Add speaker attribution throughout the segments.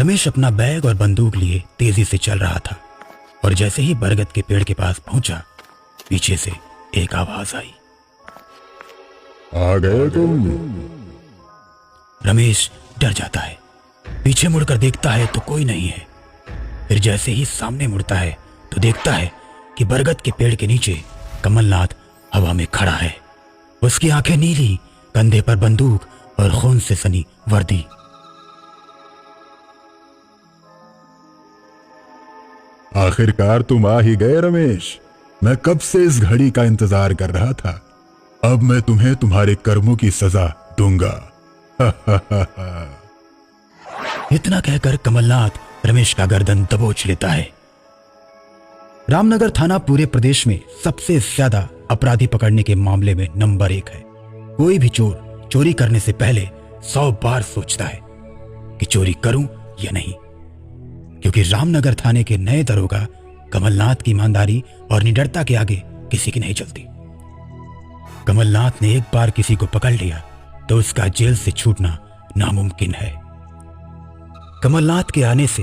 Speaker 1: रमेश अपना बैग और बंदूक लिए तेजी से चल रहा था और जैसे ही बरगद के पेड़ के पास पहुंचा, पीछे से एक आवाज आई।
Speaker 2: आ गए तुम?
Speaker 1: रमेश डर जाता है। पीछे मुड़कर देखता है तो कोई नहीं है। फिर जैसे ही सामने मुड़ता है तो देखता है कि बरगद के पेड़ के नीचे कमलनाथ हवा में खड़ा है। उसकी आंखें नीली, कंधे पर बंदूक और खून से सनी वर्दी।
Speaker 2: आखिरकार तुम आ ही गए रमेश। मैं कब से इस घड़ी का इंतजार कर रहा था। अब मैं तुम्हें तुम्हारे कर्मों की सजा दूंगा।
Speaker 1: इतना कहकर कमलनाथ रमेश का गर्दन दबोच लेता है। रामनगर थाना पूरे प्रदेश में सबसे ज्यादा अपराधी पकड़ने के मामले में नंबर 1 है। कोई भी चोर चोरी करने से पहले 100 बार सोचता है कि चोरी करूं या नहीं, क्योंकि रामनगर थाने के नए दरोगा कमलनाथ की ईमानदारी और निडरता के आगे किसी की नहीं चलती। कमलनाथ ने एक बार किसी को पकड़ लिया तो उसका जेल से छूटना नामुमकिन है। कमलनाथ के आने से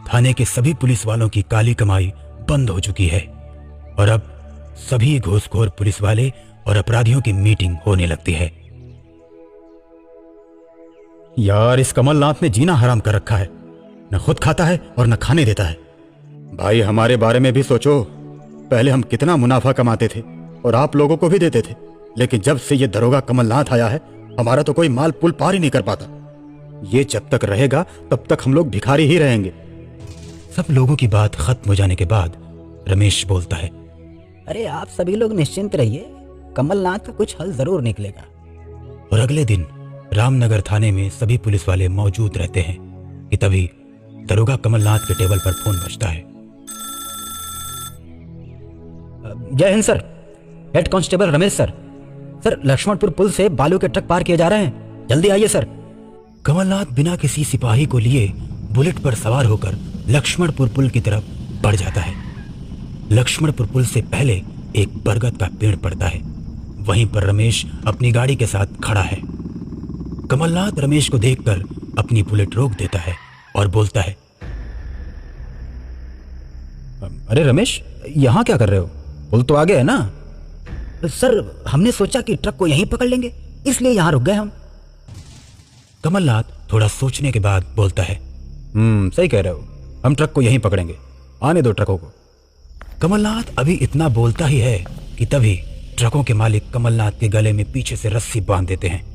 Speaker 1: थाने के सभी पुलिस वालों की काली कमाई बंद हो चुकी है और अब सभी घूसखोर पुलिस वाले और अपराधियों की मीटिंग होने लगती है। यार, इस कमलनाथ ने जीना हराम कर रखा है। न खुद खाता है और न खाने देता है। भाई, हमारे बारे में भी सोचो। पहले हम कितना मुनाफा कमाते थे और आप लोगों को भी देते थे, लेकिन जब से ये दरोगा कमलनाथ आया है, हमारा तो कोई माल पुल पार ही नहीं कर पाता। ये जब तक रहेगा तब तक हम लोग भिखारी ही रहेंगे। सब लोगों की बात खत्म हो जाने के बाद रमेश बोलता है,
Speaker 3: अरे आप सभी लोग निश्चिंत रहिए, कमलनाथ का कुछ हल जरूर निकलेगा।
Speaker 1: और अगले दिन रामनगर थाने में सभी पुलिस वाले मौजूद रहते हैं कि तभी दरोगा कमलनाथ के टेबल पर फोन बजता है।
Speaker 3: जय हिंद sir, head constable Ramesh sir. Sir, Laxmanpur पुल से बालू के ट्रक पार किए जा रहे हैं, जल्दी आइए सर।
Speaker 1: कमलनाथ बिना किसी सिपाही को लिए बुलेट पर सवार होकर लक्ष्मणपुर पुल की तरफ बढ़ जाता है। लक्ष्मणपुर पुल से पहले एक बरगद का पेड़ पड़ता है। वहीं पर रमेश अपनी गाड़ी के साथ खड़ा है। कमलनाथ रमेश को देखकर अपनी बुलेट रोक देता है और बोलता है,
Speaker 3: अरे रमेश, यहां क्या कर रहे हो? पुल तो आगे है ना। सर, हमने सोचा कि ट्रक को यहीं पकड़ लेंगे, इसलिए यहां रुक गए हम।
Speaker 1: कमलनाथ थोड़ा सोचने के बाद बोलता है,
Speaker 3: सही कह रहे हो, हम ट्रक को यहीं पकड़ेंगे, आने दो ट्रकों को।
Speaker 1: कमलनाथ अभी इतना बोलता ही है कि तभी ट्रकों के मालिक कमलनाथ के गले में पीछे से रस्सी बांध देते हैं।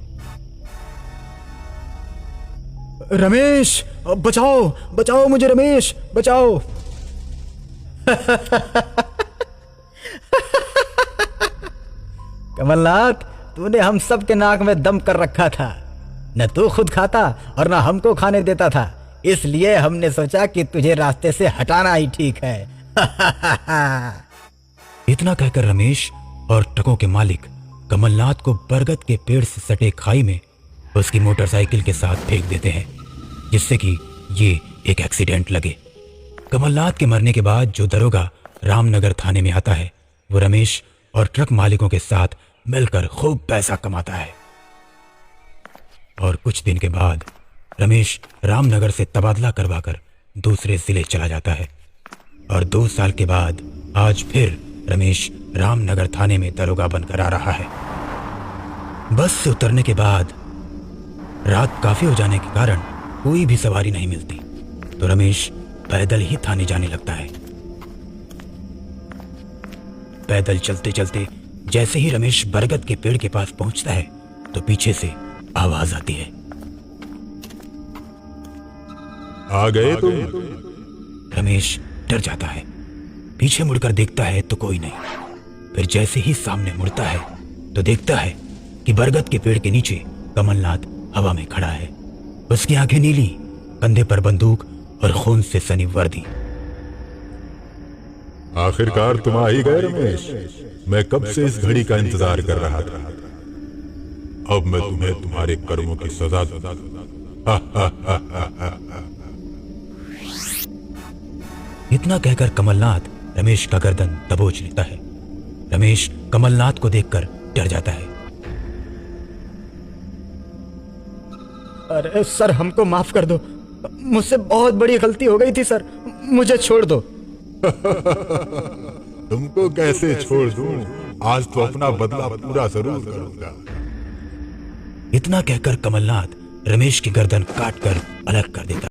Speaker 3: रमेश, बचाओ बचाओ मुझे, रमेश बचाओ। कमलनाथ, तूने हम सब के नाक में दम कर रखा था। न तू खुद खाता और न हमको खाने देता था, इसलिए हमने सोचा कि तुझे रास्ते से हटाना ही ठीक है।
Speaker 1: इतना कहकर रमेश और ट्रकों के मालिक कमलनाथ को बरगद के पेड़ से सटे खाई में उसकी मोटरसाइकिल के साथ फेंक देते हैं, जिससे कि ये एक एक्सीडेंट लगे। कमलनाथ के मरने के बाद जो दरोगा रामनगर थाने में आता है, वो रमेश और ट्रक मालिकों के साथ मिलकर खूब पैसा कमाता है। और कुछ दिन के बाद रमेश रामनगर से तबादला करवाकर दूसरे जिले चला जाता है और 2 साल के बाद आज फिर रमेश रामनगर थाने में दरोगा बनकर आ रहा है। बस से उतरने के बाद रात काफी हो जाने के कारण कोई भी सवारी नहीं मिलती, तो रमेश पैदल ही थाने जाने लगता है। पैदल चलते चलते जैसे ही रमेश बरगद के पेड़ के पास पहुंचता है तो पीछे से आवाज आती है,
Speaker 2: आ गए तुम?
Speaker 1: रमेश डर जाता है। पीछे मुड़कर देखता है तो कोई नहीं। फिर जैसे ही सामने मुड़ता है तो देखता है कि बरगद के पेड़ के नीचे कमलनाथ हवा में खड़ा है। उसकी आंखें नीली, कंधे पर बंदूक और खून से सनी वर्दी।
Speaker 2: आखिरकार तुम आ ही गए रमेश। मैं कब से इस घड़ी का इंतजार कर रहा था। अब मैं तुम्हें तुम्हारे कर्मों की सजा दूंगा।
Speaker 1: इतना कहकर कमलनाथ रमेश का गर्दन दबोच लेता है। रमेश कमलनाथ को देखकर डर जाता है।
Speaker 3: अरे सर, हमको माफ कर दो, मुझसे बहुत बड़ी गलती हो गई थी सर, मुझे छोड़ दो।
Speaker 2: तुमको कैसे छोड़ दूं? आज तो अपना बदला पूरा जरूर करूंगा।
Speaker 1: इतना कहकर कमलनाथ रमेश की गर्दन काट कर अलग कर देता।